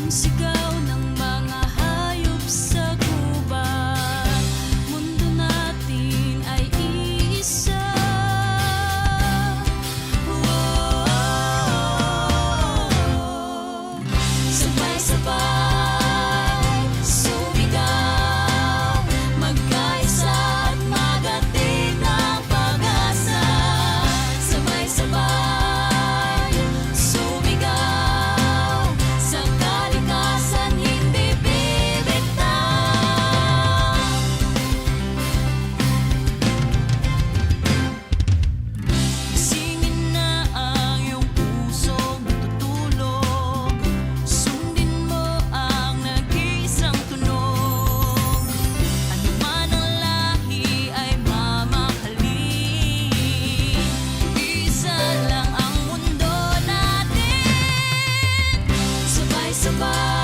sigaw ng mga hayop sa gubat. Mundo natin ay iisa. Sabay-sabay sumigaw, magkaisa at magatid ng pag-asa. Sabay-sabay sumigaw, sa kalikasan hindi bibitaw. Singin na ang iyong pusong natutulog, sundin mo ang nag-iisang tunog. Ano man ang lahi ay mamahalin, isa lang ang mundo natin. Sabay-sabay